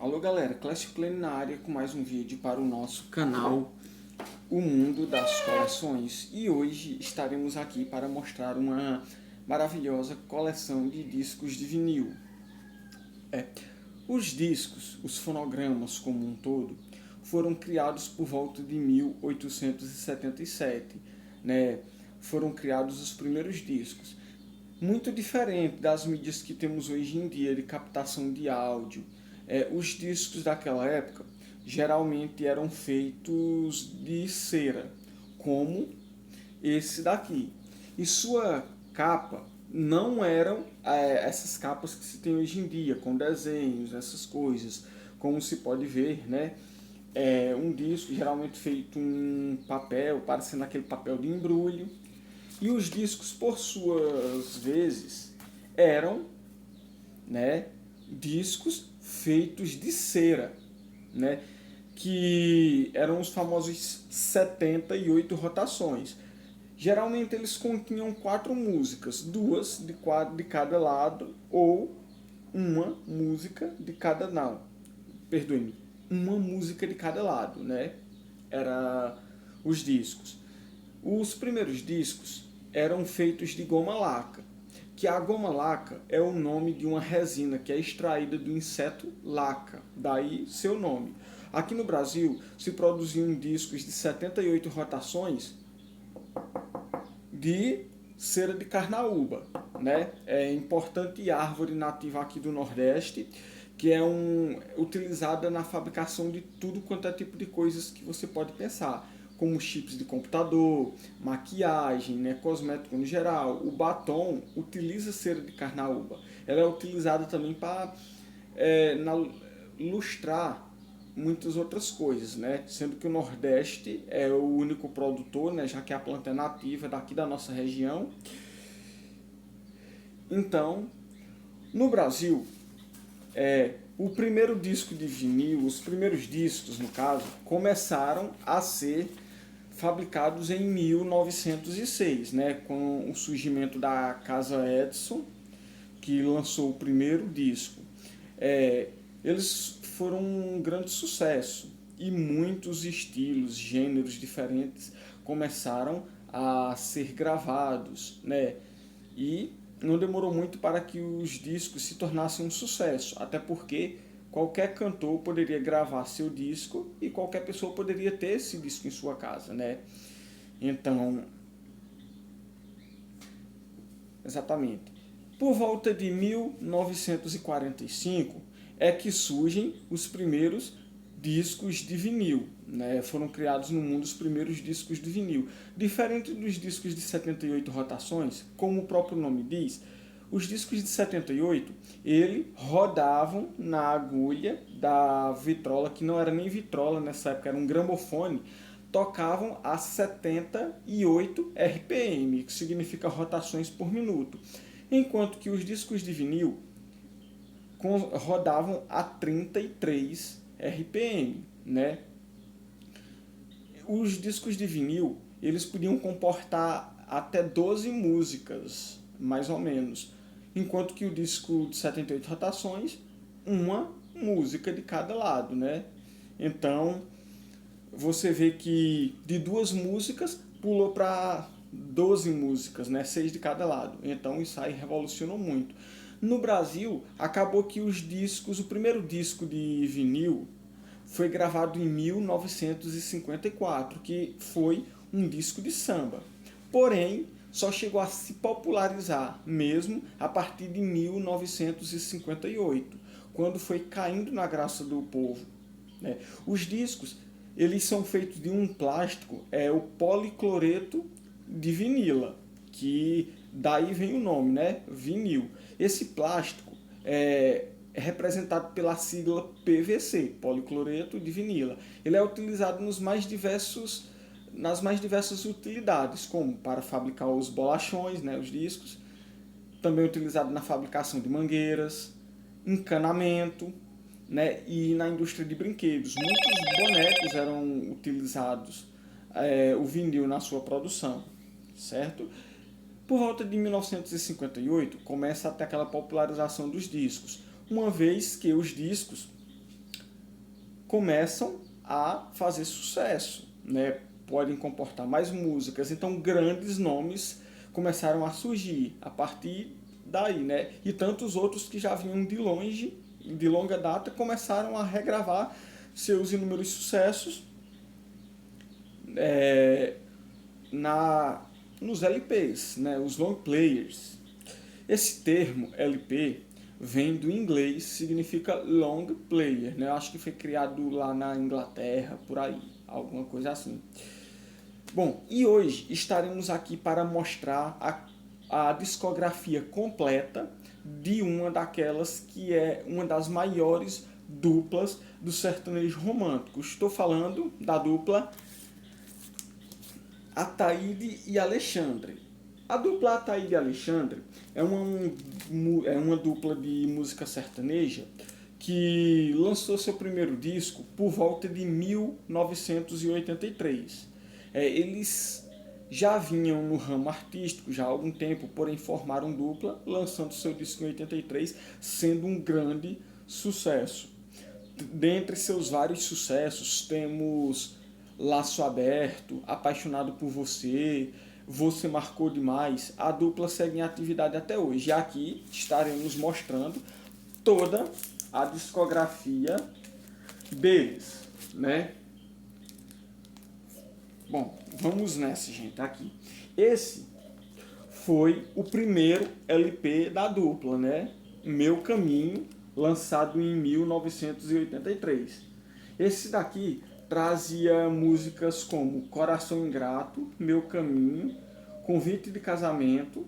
Alô galera, Clash Play na área com mais um vídeo para o nosso canal O Mundo das Coleções. E hoje estaremos aqui para mostrar uma maravilhosa coleção de discos de vinil. Os discos, os fonogramas como um todo, foram criados por volta de 1877, né? Foram criados os primeiros discos. Muito diferente das mídias que temos hoje em dia de captação de áudio. Os discos daquela época geralmente eram feitos de cera, como esse daqui. E sua capa não eram essas capas que se tem hoje em dia, com desenhos, essas coisas. Como se pode ver, né? Um disco geralmente feito em papel, parecendo aquele papel de embrulho. E os discos, por suas vezes, eram, né, discos feitos de cera, né, que eram os famosos 78 rotações. Geralmente eles continham 4 músicas, 2 de cada lado ou uma música de cada não. Perdoe-me, uma música de cada lado, né? Era os discos. Os primeiros discos eram feitos de goma laca, que a goma laca é o nome de uma resina que é extraída do inseto laca, daí seu nome. Aqui no Brasil se produziam discos de 78 rotações de cera de carnaúba, né? É importante árvore nativa aqui do Nordeste, que é utilizada na fabricação de tudo quanto é tipo de coisas que você pode pensar, como chips de computador, maquiagem, né, cosmético no geral. O batom utiliza cera de carnaúba. Ela é utilizada também para lustrar muitas outras coisas, né? Sendo que o Nordeste é o único produtor, né? Já que a planta é nativa daqui da nossa região. Então, no Brasil, o primeiro disco de vinil, os primeiros discos, no caso, começaram a ser fabricados em 1906, né? Com o surgimento da Casa Edison, que lançou o primeiro disco. Eles foram um grande sucesso e muitos estilos, gêneros diferentes começaram a ser gravados, né? E não demorou muito para que os discos se tornassem um sucesso, até porque qualquer cantor poderia gravar seu disco e qualquer pessoa poderia ter esse disco em sua casa, né? Então, exatamente. Por volta de 1945 é que surgem os primeiros discos de vinil, né? Foram criados no mundo os primeiros discos de vinil. Diferente dos discos de 78 rotações, como o próprio nome diz, os discos de 78, ele rodavam na agulha da vitrola, que não era nem vitrola nessa época, era um gramofone, tocavam a 78 RPM, que significa rotações por minuto. Enquanto que os discos de vinil rodavam a 33 RPM, né? Os discos de vinil, eles podiam comportar até 12 músicas, mais ou menos, enquanto que o disco de 78 rotações, uma música de cada lado, né? Então, você vê que de 2 músicas pulou para 12 músicas, né? 6 de cada lado. Então isso aí revolucionou muito. No Brasil, acabou que os discos, o primeiro disco de vinil foi gravado em 1954, que foi um disco de samba. Porém, só chegou a se popularizar mesmo a partir de 1958, quando foi caindo na graça do povo, né? Os discos, eles são feitos de um plástico, o policloreto de vinila, que daí vem o nome, né? Vinil. Esse plástico é representado pela sigla PVC, policloreto de vinila. Ele é utilizado nas mais diversas utilidades, como para fabricar os bolachões, né, os discos, também utilizado na fabricação de mangueiras, encanamento, né, e na indústria de brinquedos. Muitos bonecos eram utilizados o vinil na sua produção, certo? Por volta de 1958 começa a ter aquela popularização dos discos, uma vez que os discos começam a fazer sucesso, né? Podem comportar mais músicas, então grandes nomes começaram a surgir a partir daí, né? E tantos outros que já vinham de longe, de longa data, começaram a regravar seus inúmeros sucessos nos LPs, né? Os long players. Esse termo LP vem do inglês, significa long player, né? Eu acho que foi criado lá na Inglaterra, por aí, alguma coisa assim. Bom, e hoje estaremos aqui para mostrar a discografia completa de uma daquelas que é uma das maiores duplas do sertanejo romântico. Estou falando da dupla Ataíde e Alexandre. A dupla Ataíde e Alexandre é uma dupla de música sertaneja que lançou seu primeiro disco por volta de 1983. Eles já vinham no ramo artístico já há algum tempo, porém formaram dupla, lançando seu disco em 83, sendo um grande sucesso. Dentre seus vários sucessos, temos Laço Aberto, Apaixonado por Você, Você Marcou Demais. A dupla segue em atividade até hoje. E aqui estaremos mostrando toda a discografia deles, né? Bom, vamos nessa, gente, aqui. Esse foi o primeiro LP da dupla, né? Meu Caminho, lançado em 1983. Esse daqui trazia músicas como Coração Ingrato, Meu Caminho, Convite de Casamento,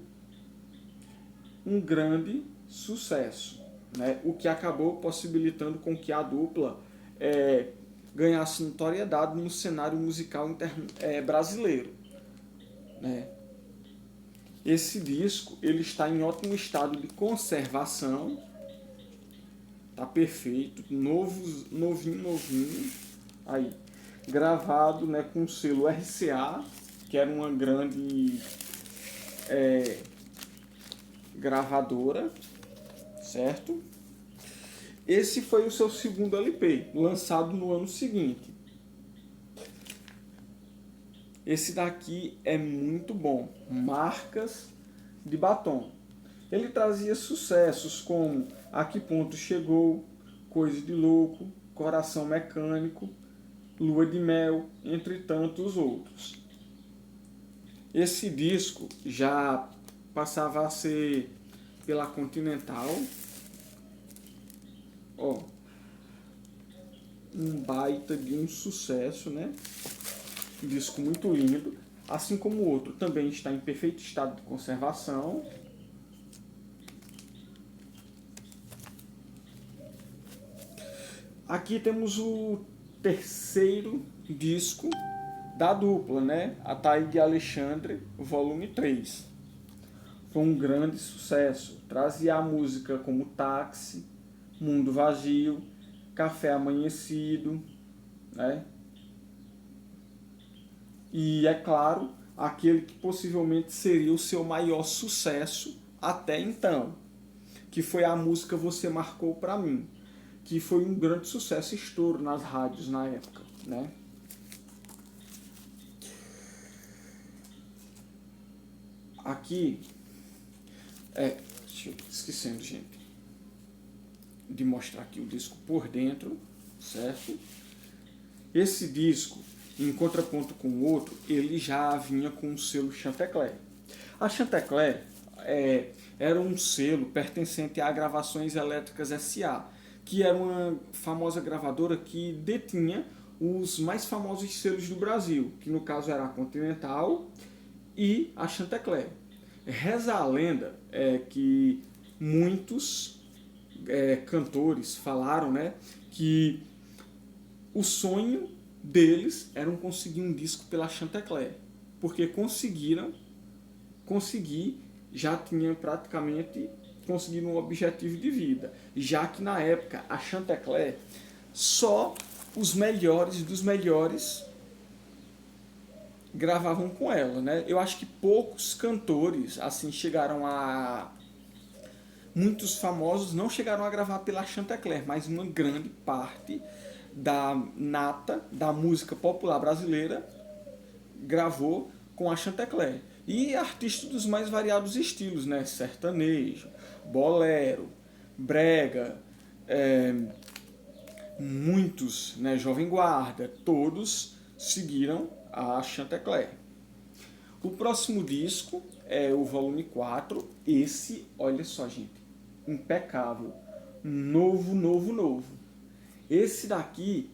um grande sucesso, né? O que acabou possibilitando com que a dupla ganhasse notoriedade no cenário musical brasileiro, né? Esse disco ele está em ótimo estado de conservação, tá perfeito, novinho, aí, gravado, né, com o selo RCA, que era uma grande gravadora, certo? Esse foi o seu segundo LP, lançado no ano seguinte. Esse daqui é muito bom, Marcas de Batom. Ele trazia sucessos como A Que Ponto Chegou, Coisa de Louco, Coração Mecânico, Lua de Mel, entre tantos outros. Esse disco já passava a ser pela Continental. Ó, um baita de um sucesso, né? Um disco muito lindo, assim como o outro também está em perfeito estado de conservação. Aqui temos o terceiro disco da dupla, né? Ataíde e Alexandre, volume 3. Foi um grande sucesso. Trazia a música como Táxi, Mundo Vazio, Café Amanhecido, né? E, é claro, aquele que possivelmente seria o seu maior sucesso até então, que foi a música Você Marcou Pra Mim, que foi um grande sucesso, estouro nas rádios na época, né? Aqui, esquecendo, gente, de mostrar aqui o disco por dentro, certo? Esse disco, em contraponto com o outro, ele já vinha com o selo Chantecler. A Chantecler era um selo pertencente à Gravações Elétricas S.A., que era uma famosa gravadora que detinha os mais famosos selos do Brasil, que no caso era a Continental e a Chantecler. Reza a lenda que muitos cantores falaram, né, que o sonho deles era conseguir um disco pela Chantecler, porque já tinha praticamente conseguido um objetivo de vida, já que na época a Chantecler só os melhores dos melhores gravavam com ela, né? Eu acho que poucos cantores assim muitos famosos não chegaram a gravar pela Chantecler, mas uma grande parte da nata da música popular brasileira, gravou com a Chantecler. E artistas dos mais variados estilos, né? Sertanejo, bolero, brega, muitos, né? Jovem Guarda, todos seguiram a Chantecler. O próximo disco é o volume 4. Esse, olha só, gente, impecável. Novo, novo, novo. Esse daqui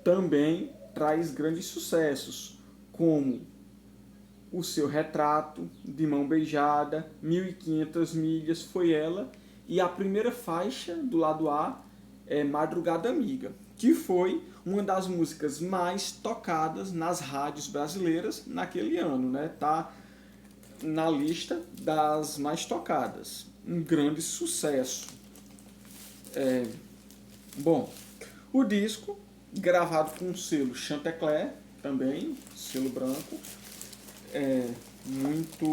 também traz grandes sucessos, como O Seu Retrato, De Mão Beijada, 1500 Milhas, Foi Ela, e a primeira faixa do lado A é Madrugada Amiga, que foi uma das músicas mais tocadas nas rádios brasileiras naquele ano, né? Tá na lista das mais tocadas. Um grande sucesso. Bom, o disco, gravado com o selo Chantecler, também, selo branco, muito...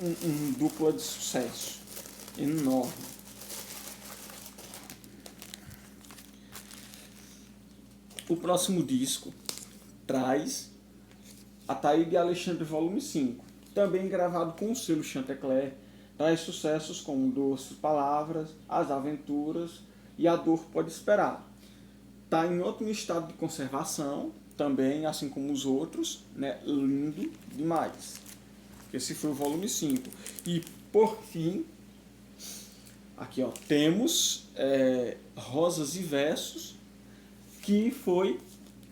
um dupla de sucesso enorme. O próximo disco traz Ataíde Alexandre Volume 5, também gravado com o selo Chantecler, traz sucessos como Doces Palavras, As Aventuras e A Dor Pode Esperar. Está em ótimo estado de conservação, também, assim como os outros, né? Lindo demais. Esse foi o volume 5. E, por fim, aqui ó, temos Rosas e Versos, que foi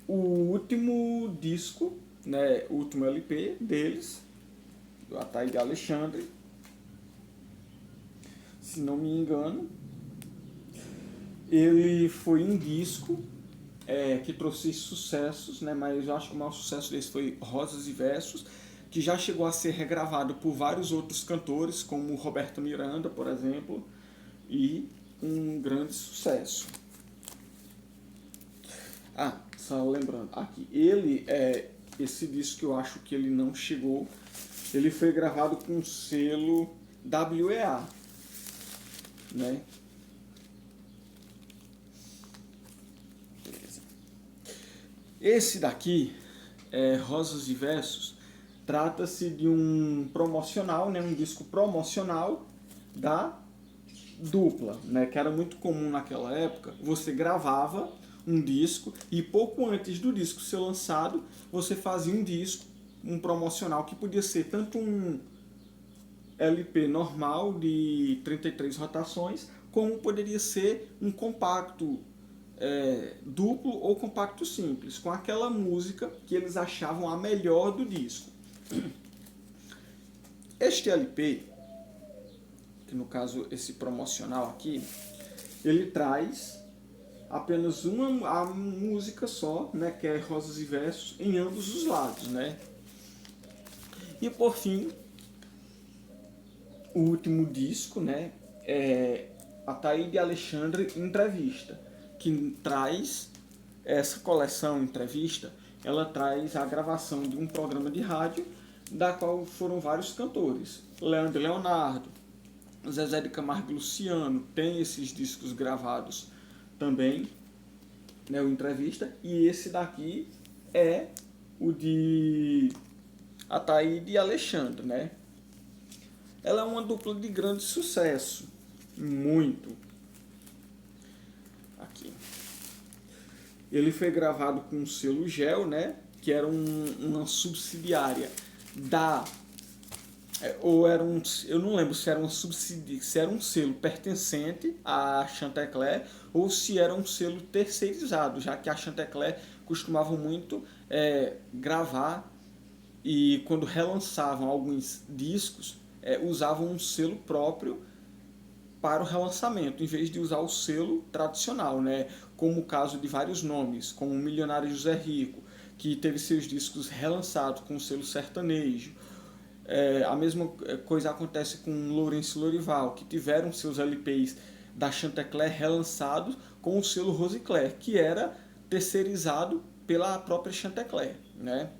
o último disco, né, o último LP deles, do Ataíde Alexandre, se não me engano. Ele foi um disco que trouxe sucessos, né, mas eu acho que o maior sucesso desse foi Rosas e Versos, que já chegou a ser regravado por vários outros cantores, como Roberto Miranda, por exemplo, e um grande sucesso. Só lembrando, aqui, esse disco que eu acho que ele não chegou, ele foi gravado com o selo WEA, né? Beleza. Esse daqui, Rosas e Versos, trata-se de um promocional, né? Um disco promocional da dupla, né? Que era muito comum naquela época. Você gravava um disco e pouco antes do disco ser lançado, você fazia um disco, um promocional, que podia ser tanto um LP normal de 33 rotações, como poderia ser um compacto duplo ou compacto simples, com aquela música que eles achavam a melhor do disco. Este LP, que no caso esse promocional aqui, ele traz apenas a música só, né, que é Rosas e Versos, em ambos os lados, né? E por fim, o último disco, né, é Ataíde Alexandre Entrevista, que traz essa coleção Entrevista, ela traz a gravação de um programa de rádio, da qual foram vários cantores. Leandro e Leonardo, Zezé de Camargo e Luciano, tem esses discos gravados também, né, o Entrevista, e esse daqui é o de Ataíde e Alexandre, né? Ela é uma dupla de grande sucesso, muito. Aqui. Ele foi gravado com o selo Gel, né, que era uma subsidiária da ou era eu não lembro se era se era um selo pertencente à Chantecler ou se era um selo terceirizado, já que a Chantecler costumava muito gravar, e quando relançavam alguns discos, usavam um selo próprio para o relançamento, em vez de usar o selo tradicional, né? Como o caso de vários nomes, como o Milionário José Rico, que teve seus discos relançados com o selo sertanejo. A mesma coisa acontece com Lourenço e Lorival, que tiveram seus LPs da Chantecler relançados com o selo Rosicler, que era terceirizado pela própria Chantecler, né?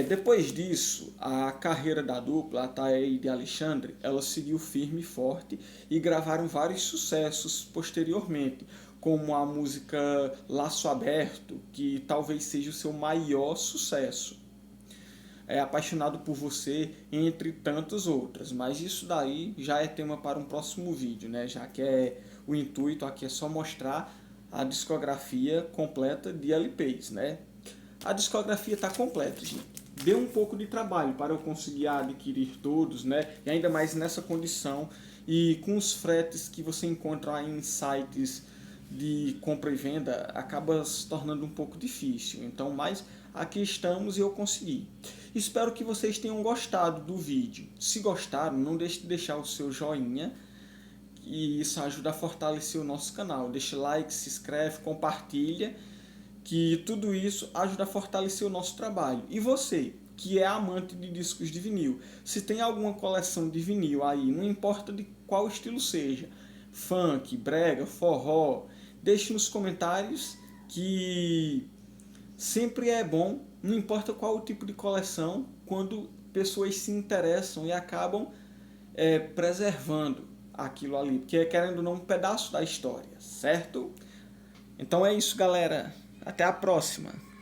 Depois disso, a carreira da dupla, a Thaia e de Alexandre, ela seguiu firme e forte e gravaram vários sucessos posteriormente, como a música Laço Aberto, que talvez seja o seu maior sucesso. Apaixonado por Você, entre tantas outras. Mas isso daí já é tema para um próximo vídeo, né? Já que o intuito aqui é só mostrar a discografia completa de LPs, né? A discografia está completa, gente. Deu um pouco de trabalho para eu conseguir adquirir todos, né? E ainda mais nessa condição e com os fretes que você encontra em sites de compra e venda, acaba se tornando um pouco difícil. Então, mas aqui estamos e eu consegui. Espero que vocês tenham gostado do vídeo. Se gostaram, não deixe de deixar o seu joinha, e isso ajuda a fortalecer o nosso canal. Deixe like, se inscreve, compartilha, que tudo isso ajuda a fortalecer o nosso trabalho. E você, que é amante de discos de vinil, se tem alguma coleção de vinil aí, não importa de qual estilo seja, funk, brega, forró, deixe nos comentários, que sempre é bom, não importa qual o tipo de coleção, quando pessoas se interessam e acabam preservando aquilo ali, porque querendo ou não um pedaço da história, certo? Então é isso, galera. Até a próxima.